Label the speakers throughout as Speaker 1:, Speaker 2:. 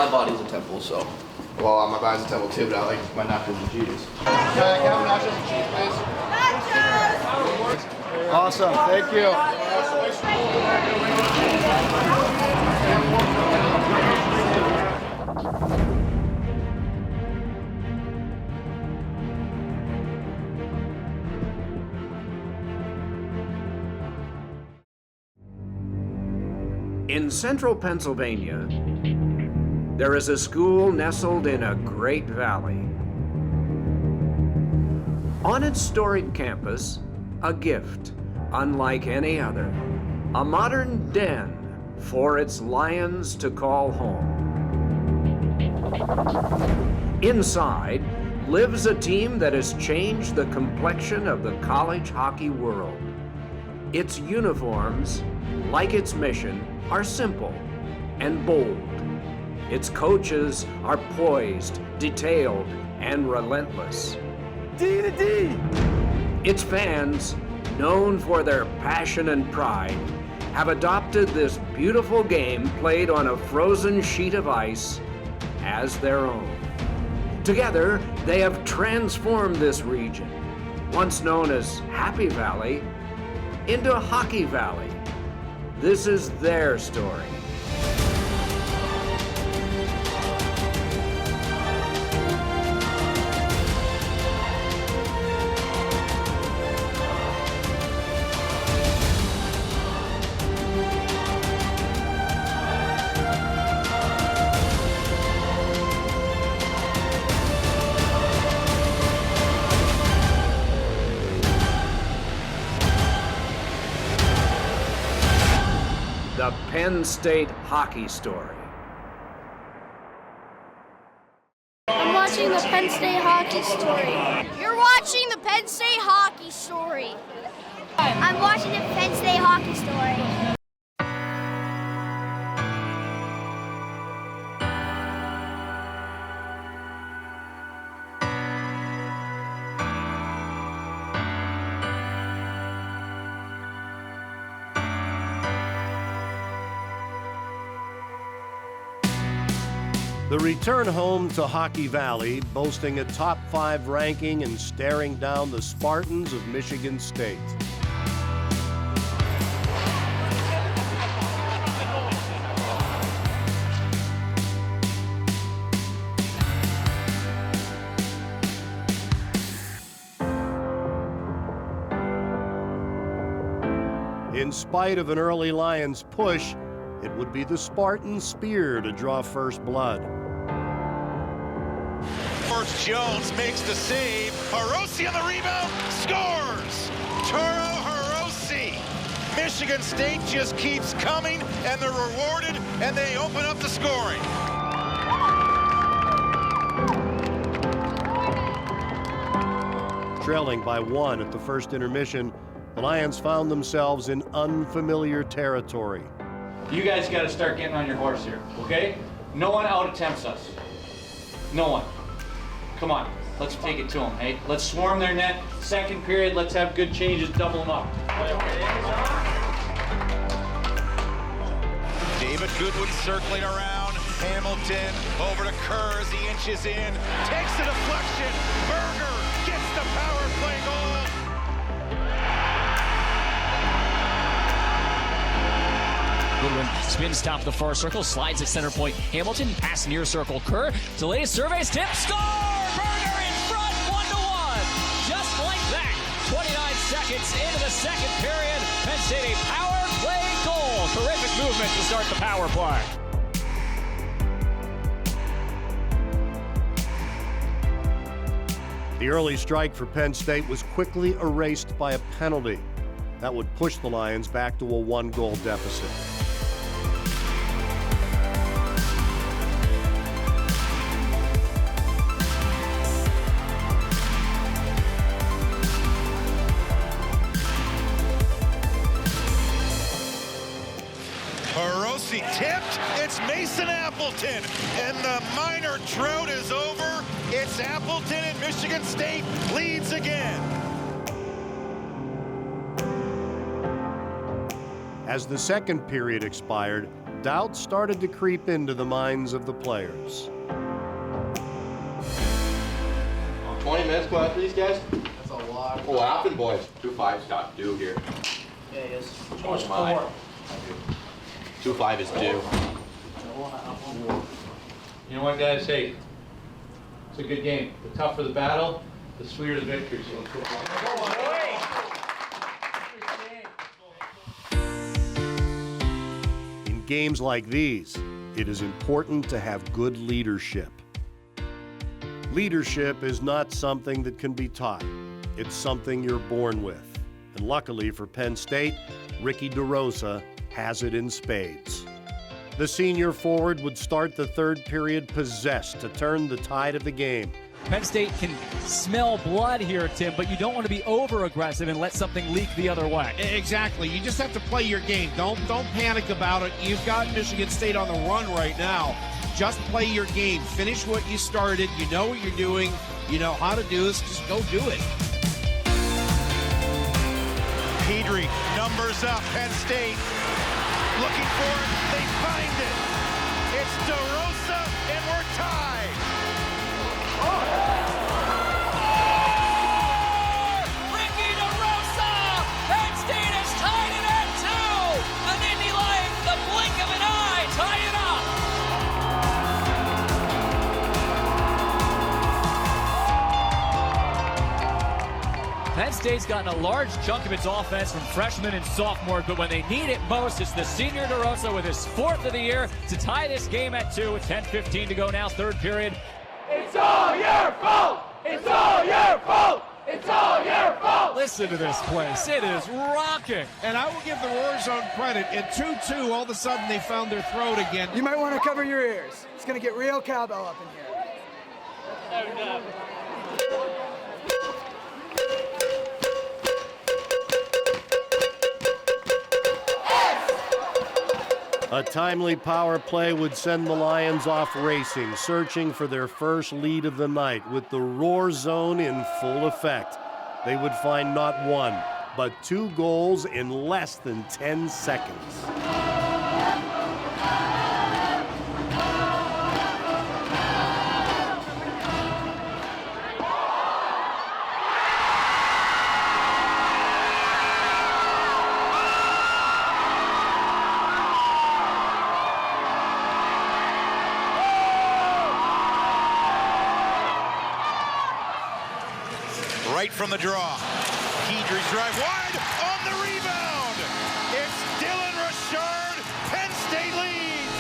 Speaker 1: My body's a temple, so. Well, my body's a temple too, but I like my nachos and cheese. Can I have nachos and cheese, please? Awesome, thank you.
Speaker 2: In central Pennsylvania, there is a school nestled in a great valley. On its storied campus, a gift unlike any other, a modern den for its lions to call home. Inside lives a team that has changed the complexion of the college hockey world. Its uniforms, like its mission, are simple and bold. Its coaches are poised, detailed, and relentless.
Speaker 3: D to D!
Speaker 2: Its fans, known for their passion and pride, have adopted this beautiful game played on a frozen sheet of ice as their own. Together, they have transformed this region, once known as Happy Valley, into Hockey Valley. This is their story. The Penn State hockey story.
Speaker 4: I'm watching the Penn State hockey story. You're watching the Penn State hockey story. I'm watching the Penn State hockey story.
Speaker 5: The return home to Hockey Valley, boasting a top 5 ranking and staring down the Spartans of Michigan State. In spite of an early Lions push, it would be the Spartan spear to draw first blood.
Speaker 6: Jones makes the save. Hirose on the rebound, scores! Taro Hirose. Michigan State just keeps coming, and they're rewarded, and they open up the scoring.
Speaker 5: Trailing by 1 at the first intermission, the Lions found themselves in unfamiliar territory.
Speaker 7: You guys got to start getting on your horse here, okay? No one out-attempts us. No one. Come on, let's take it to them, hey? Let's swarm their net. Second period, let's have good changes, double them up.
Speaker 6: David Goodwin circling around. Hamilton over to Kerr as he inches in. Takes the deflection. Berger gets the power play goal.
Speaker 8: Goodwin spins top of the far circle, slides at center point. Hamilton, pass near circle. Kerr, delays, surveys, tip, score! Berger in front, 1-1. Just like that, 29 seconds into the second period, Penn State a power play goal. Terrific movement to start the power play.
Speaker 5: The early strike for Penn State was quickly erased by a penalty. That would push the Lions back to a 1-goal deficit.
Speaker 6: Hirose tipped. It's Mason Appleton. And the minor drought is over. It's Appleton and Michigan State leads again.
Speaker 5: As the second period expired, doubt started to creep into the minds of the players.
Speaker 1: 20 minutes go after these guys? That's a lot. Oh, happened, boys. 2-5's got due here.
Speaker 3: Yeah, it is.
Speaker 1: Oh, my. 2-5 is due.
Speaker 7: You know what, guys? Hey, it's a good game. The tougher the battle, the sweeter the victory.
Speaker 5: In games like these, it is important to have good leadership. Leadership is not something that can be taught. It's something you're born with. And luckily for Penn State, Ricky DeRosa has it in spades. The senior forward would start the third period possessed to turn the tide of the game.
Speaker 8: Penn State can smell blood here, Tim, but you don't want to be over-aggressive and let something leak the other way.
Speaker 9: Exactly. You just have to play your game. Don't panic about it. You've got Michigan State on the run right now. Just play your game. Finish what you started. You know what you're doing. You know how to do this. Just go do it.
Speaker 6: Pedri, numbers up, Penn State. Looking for it, they find it. It's DeRosa, and we're tied.
Speaker 8: Ricky DeRosa! Penn State has tied it at 2! An Indy Life, the blink of an eye, tie it up! Penn State's gotten a large chunk of its offense from freshmen and sophomores, but when they need it most, it's the senior DeRosa with his 4th of the year to tie this game at 2 with 10:15 to go now, third period.
Speaker 10: It's all your fault! It's all your fault! It's all your fault!
Speaker 8: Listen to this place. It is rocking.
Speaker 9: And I will give the Warzone credit. At 2-2, all of a sudden they found their throat again.
Speaker 11: You might want to cover your ears. It's going to get real cowbell up in here.
Speaker 5: A timely power play would send the Lions off racing, searching for their first lead of the night. With the roar zone in full effect, they would find not one, but 2 goals in less than 10 seconds.
Speaker 6: Right from the draw. Pedri's drive wide on the rebound. It's Dylan Richard. Penn State leads.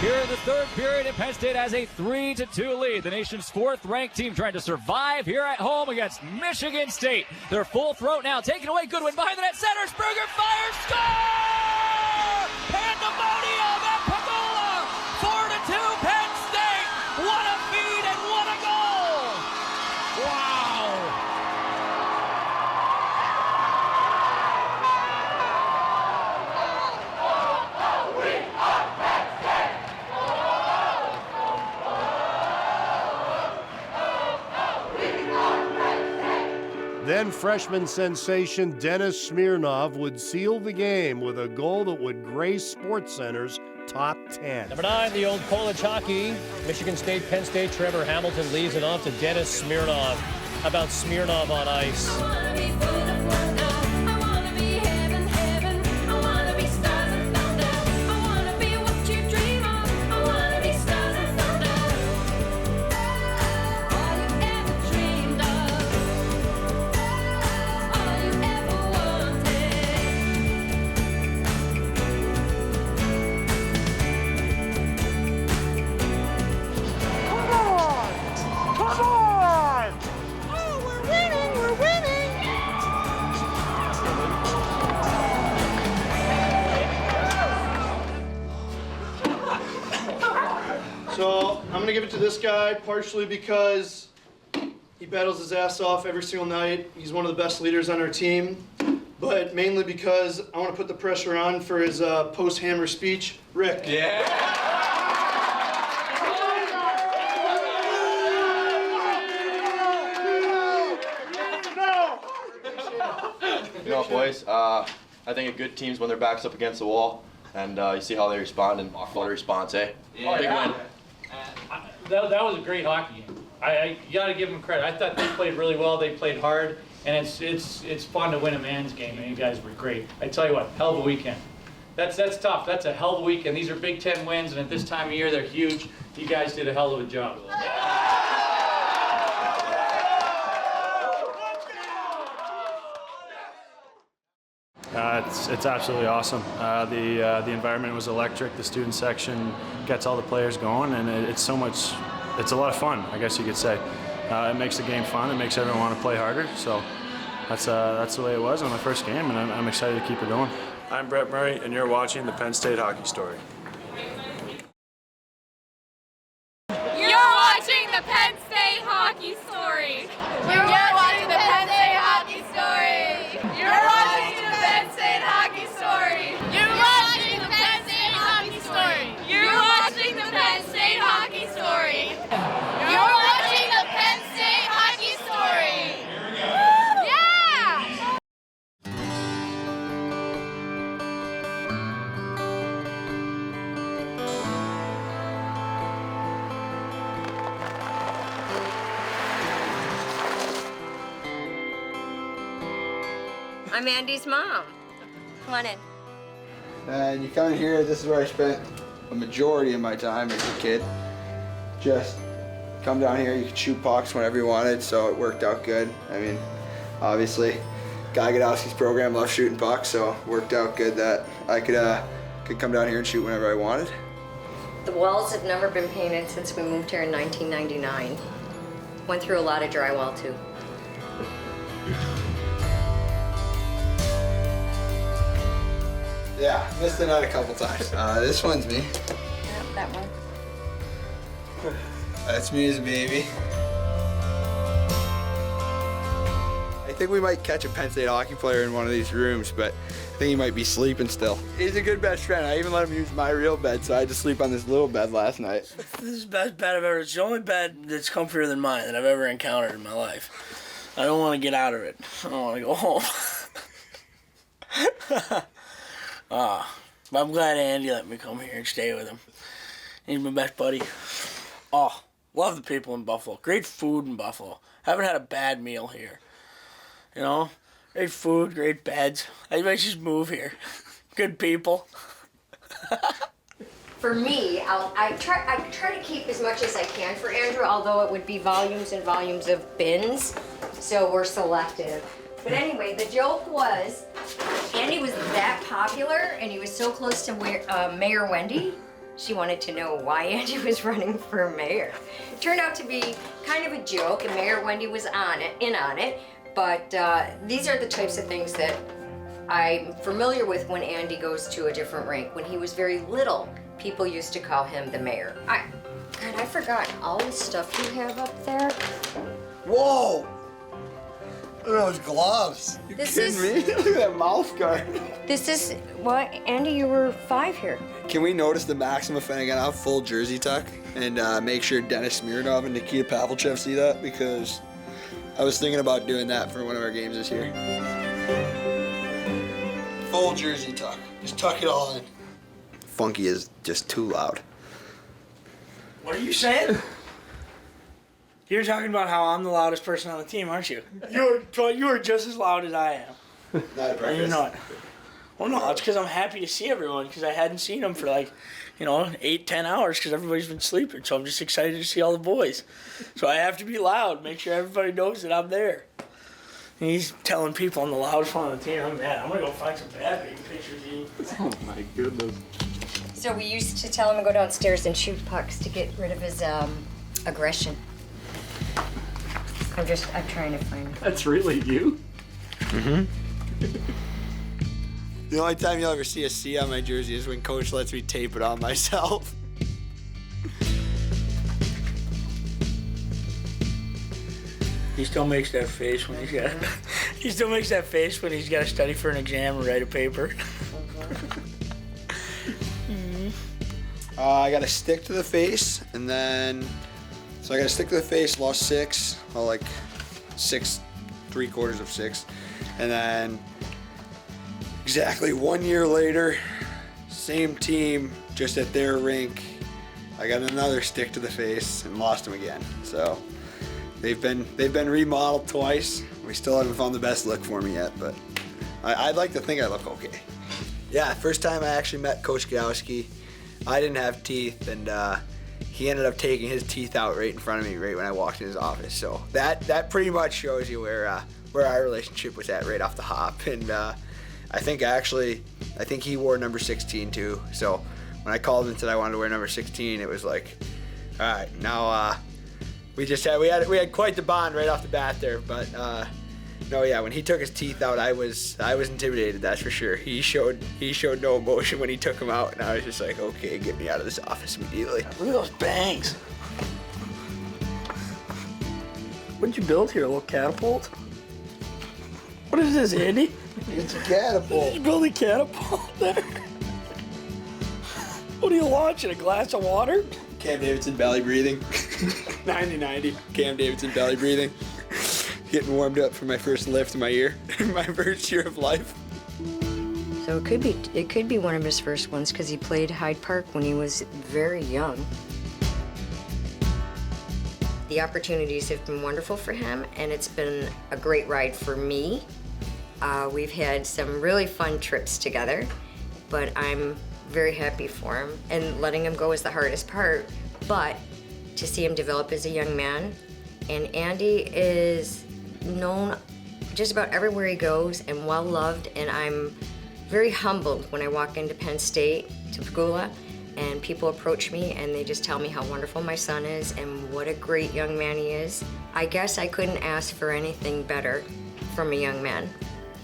Speaker 8: Here in the third period, and Penn State has a 3-2 lead. The nation's 4th-ranked team trying to survive here at home against Michigan State. They're full throat now, taken away. Goodwin behind the net. Centersberger fires. Score! Pandemonium at Pagula. 4-2 Penn State. What a feed and what a goal! Wow!
Speaker 5: Then freshman sensation Dennis Smirnov would seal the game with a goal that would grace SportsCenter's top 10.
Speaker 12: Number 9, the old college hockey. Michigan State, Penn State, Trevor Hamilton leaves it off to Dennis Smirnov. How about Smirnov on ice?
Speaker 1: So I'm going to give it to this guy partially because he battles his ass off every single night. He's one of the best leaders on our team. But mainly because I want to put the pressure on for his post-hammer speech. Rick.
Speaker 7: Yeah!
Speaker 3: Whiteout boys. I think a good team's when their back's up against the wall, and you see how they respond and what a response, eh?
Speaker 7: Yeah.
Speaker 3: Big win.
Speaker 7: That was a great hockey game. You got to give them credit. I thought they played really well. They played hard, and it's fun to win a man's game. And you guys were great. I tell you what, hell of a weekend. That's tough. That's a hell of a weekend. These are Big Ten wins, and at this time of year, they're huge. You guys did a hell of a job.
Speaker 13: It's absolutely awesome. The environment was electric. The student section gets all the players going, and it's a lot of fun, I guess you could say. It makes the game fun. It makes everyone want to play harder. So that's the way it was on the first game, and I'm excited to keep it going. I'm Brett Murray, and you're watching the Penn State Hockey Story.
Speaker 14: You're watching the Penn State Hockey Story. You're watching the Penn State Hockey Story. You're watching the Penn State Hockey Story. You're watching the Penn State Hockey Story. You're watching the Penn State Hockey Story. You're watching the Penn State Hockey Story. Yeah!
Speaker 15: I'm Andy's mom. Come on in.
Speaker 16: And you come in here, this is where I spent a majority of my time as a kid. Just come down here, you could shoot pucks whenever you wanted, so it worked out good. I mean, obviously, Guy Godowski's program loves shooting pucks, so it worked out good that I could come down here and shoot whenever I wanted.
Speaker 15: The walls have never been painted since we moved here in 1999. Went through a lot of drywall too.
Speaker 16: Yeah, missed the nut a couple times. This one's me.
Speaker 15: Yep, that one.
Speaker 16: That's me as a baby. I think we might catch a Penn State hockey player in one of these rooms, but I think he might be sleeping still. He's a good best friend. I even let him use my real bed, so I had to sleep on this little bed last night.
Speaker 17: This is the best bed I've ever. It's the only bed that's comfier than mine that I've ever encountered in my life. I don't want to get out of it. I don't want to go home. But I'm glad Andy let me come here and stay with him. He's my best buddy. Oh, love the people in Buffalo. Great food in Buffalo. Haven't had a bad meal here. You know, great food, great beds. I might just move here. Good people.
Speaker 15: For me, I try to keep as much as I can for Andrew, although it would be volumes and volumes of bins, so we're selective. But anyway, the joke was, Andy was that popular and he was so close to Mayor Wendy, she wanted to know why Andy was running for mayor. It turned out to be kind of a joke and Mayor Wendy was in on it, but these are the types of things that I'm familiar with when Andy goes to a different rink. When he was very little, people used to call him the mayor. God, I forgot all the stuff you have up there.
Speaker 16: Whoa! Look at those gloves. You kidding me? Look at that mouth guard.
Speaker 15: This is, what, Andy, you were 5 here.
Speaker 16: Can we notice the Maxima Finnegan out full jersey tuck and make sure Dennis Smirnov and Nikita Pavlichev see that? Because I was thinking about doing that for one of our games this year. Full jersey tuck. Just tuck it all in. Funky is just too loud.
Speaker 17: What are you saying? You're talking about how I'm the loudest person on the team, aren't you? You are just as loud as I am.
Speaker 16: Not at breakfast.
Speaker 17: You're not. Well, no, it's because I'm happy to see everyone because I hadn't seen them for 8-10 hours because everybody's been sleeping. So I'm just excited to see all the boys. So I have to be loud, make sure everybody knows that I'm there. And he's telling people I'm the loudest one on the team. I'm mad. I'm going to go find some bad baby pictures of you.
Speaker 13: Oh, my goodness.
Speaker 15: So we used to tell him to go downstairs and shoot pucks to get rid of his aggression. I'm trying to find.
Speaker 13: That's really you?
Speaker 16: Mm-hmm. The only time you'll ever see a C on my jersey is when Coach lets me tape it on myself.
Speaker 17: He still makes that face when he's got. He still makes that face when he's got to study for an exam or write a paper.
Speaker 16: I got to stick to the face, and then so I got to stick to the face. Lost 6, well, like 6 3/4 of 6, and then Exactly 1 year later, same team, just at their rink, I got another stick to the face and lost them again. So they've been remodeled twice. We still haven't found the best look for me yet, but I'd like to think I look okay. Yeah, first time I actually met Coach Gowski, I didn't have teeth, and he ended up taking his teeth out right in front of me right when I walked in his office. So that pretty much shows you where our relationship was at right off the hop. And I think he wore number 16 too. So when I called him and said I wanted to wear number 16, it was like, all right, now we had quite the bond right off the bat there. But no, yeah, when he took his teeth out, I was intimidated, that's for sure. He showed no emotion when he took them out, and I was just like, okay, get me out of this office immediately.
Speaker 17: Look at those bangs. What'd you build here, a little catapult? What is this, Andy?
Speaker 16: It's a catapult.
Speaker 17: Did you build a catapult there? What are you launching, a glass of water?
Speaker 16: Cam Davidson belly breathing. 90-90, Cam Davidson belly breathing. Getting warmed up for my first lift in my year, my first year of life.
Speaker 15: So it could be one of his first ones because he played Hyde Park when he was very young. The opportunities have been wonderful for him, and it's been a great ride for me. We've had some really fun trips together, but I'm very happy for him. And letting him go is the hardest part, but to see him develop as a young man. And Andy is known just about everywhere he goes and well loved, and I'm very humbled when I walk into Penn State to Pagula and people approach me and they just tell me how wonderful my son is and what a great young man he is. I guess I couldn't ask for anything better from a young man.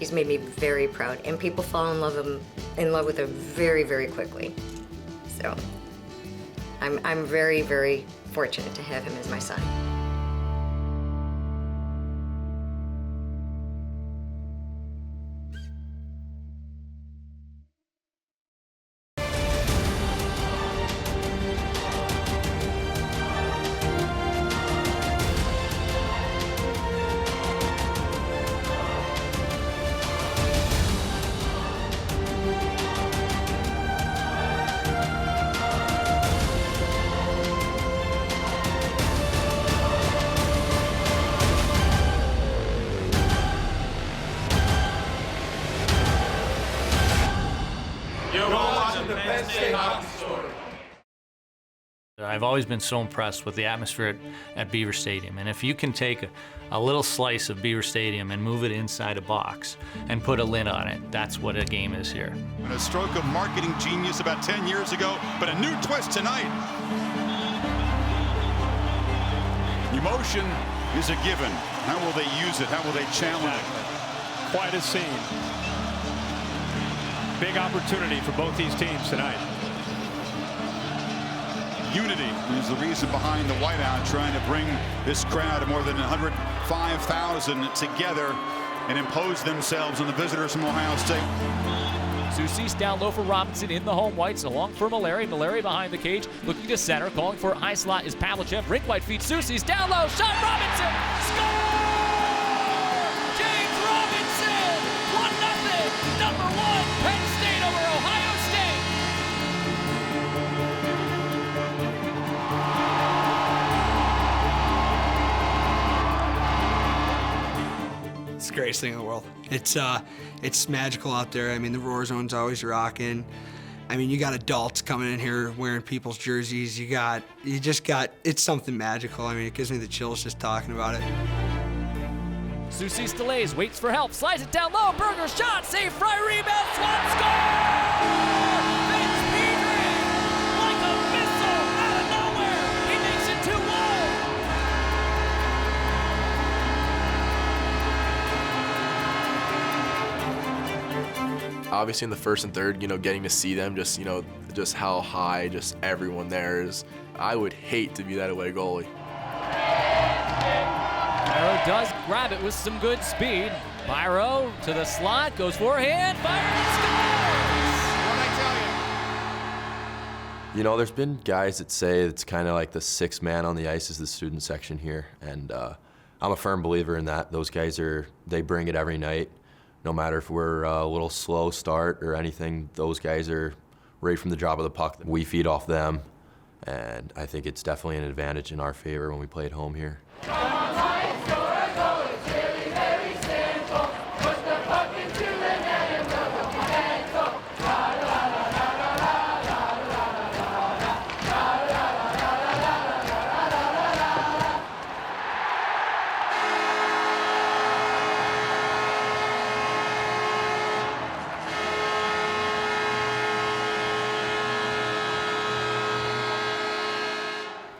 Speaker 15: He's made me very proud, and people fall in love with him very, very quickly. So I'm very, very fortunate to have him as my son.
Speaker 7: I've always been so impressed with the atmosphere at Beaver Stadium, and if you can take a little slice of Beaver Stadium and move it inside a box and put a lid on it, that's what a game is here.
Speaker 6: And a stroke of marketing genius about 10 years ago, but a new twist tonight. Emotion is a given. How will they use it? How will they challenge it?
Speaker 18: Quite a scene. Big opportunity for both these teams tonight.
Speaker 6: Unity is the reason behind the Whiteout, trying to bring this crowd of more than 105,000 together and impose themselves on the visitors from Ohio State.
Speaker 8: Soucy's down low for Robinson in the home whites, along for Mallory. Mallory behind the cage, looking to center, calling for high slot is Pavlichev. Rink white feet Soucy's down low, shot Robinson, score! James Robinson, 1-0, number 1, Penn State over Ohio State.
Speaker 16: It's the greatest thing in the world. It's magical out there. I mean, the Roar Zone's always rocking. I mean, you got adults coming in here wearing people's jerseys. It's something magical. I mean, it gives me the chills just talking about it.
Speaker 8: Soucy's delays, waits for help, slides it down low, Berger shot, save, Fry rebound, Swan score! Vince Petrie, like a missile out of nowhere, he makes it 2-1.
Speaker 3: Obviously in the first and third, getting to see them, just how high just everyone there is. I would hate to be that away goalie.
Speaker 8: Byro does grab it with some good speed. Byro to the slot, goes forehand, fires and scores!
Speaker 3: There's been guys that say it's kind of like the sixth man on the ice is the student section here, and I'm a firm believer in that. Those guys they bring it every night. no matter if we're a little slow start or anything, those guys are right from the drop of the puck. We feed off them, and I think it's definitely an advantage in our favor when we play at home here.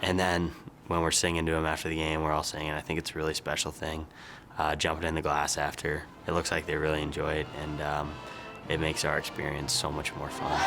Speaker 19: And then when we're singing to him after the game, we're all singing. I think it's a really special thing. Jumping in the glass after, it looks like they really enjoy it, and it makes our experience so much more fun.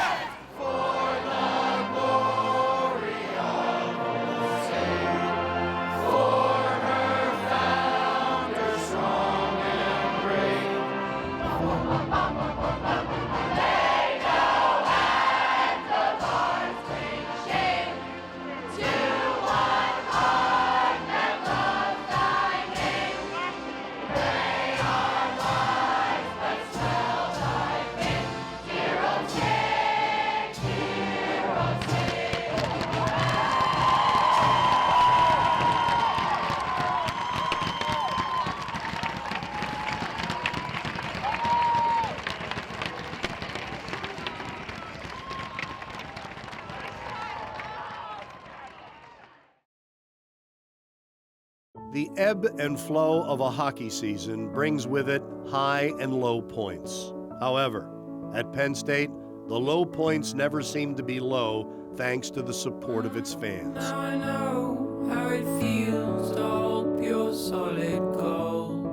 Speaker 5: The ebb and flow of a hockey season brings with it high and low points. However, at Penn State, the low points never seem to be low thanks to the support of its fans.
Speaker 10: Now I know how it feels to hold pure solid gold.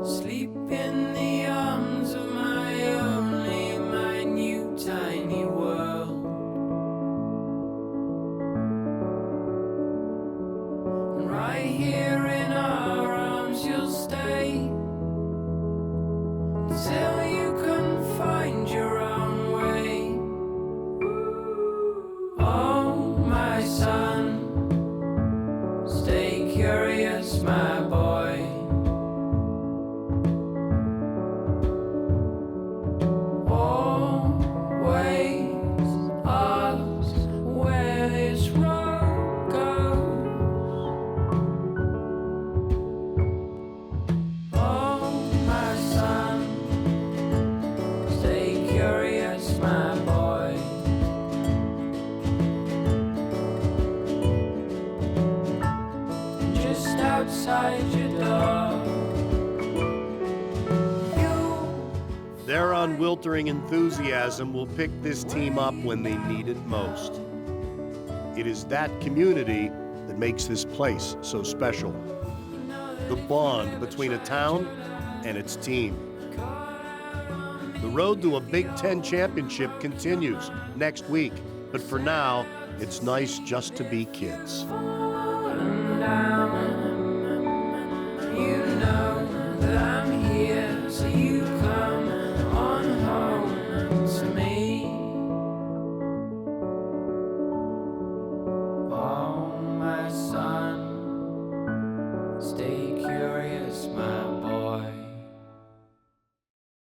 Speaker 10: Sleep in the arms of my only minute tiny world. And right here in our arms you'll stay till you can find your own way. Oh, my son, stay curious, my boy. Always ask where this road goes. Oh, my son, stay curious, my boy. Just outside your door.
Speaker 5: Their unwiltering enthusiasm will pick this team up when they need it most. It is that community that makes this place so special. The bond between a town and its team. The road to a Big Ten championship continues next week, but for now, it's nice just to be kids.
Speaker 10: Falling down.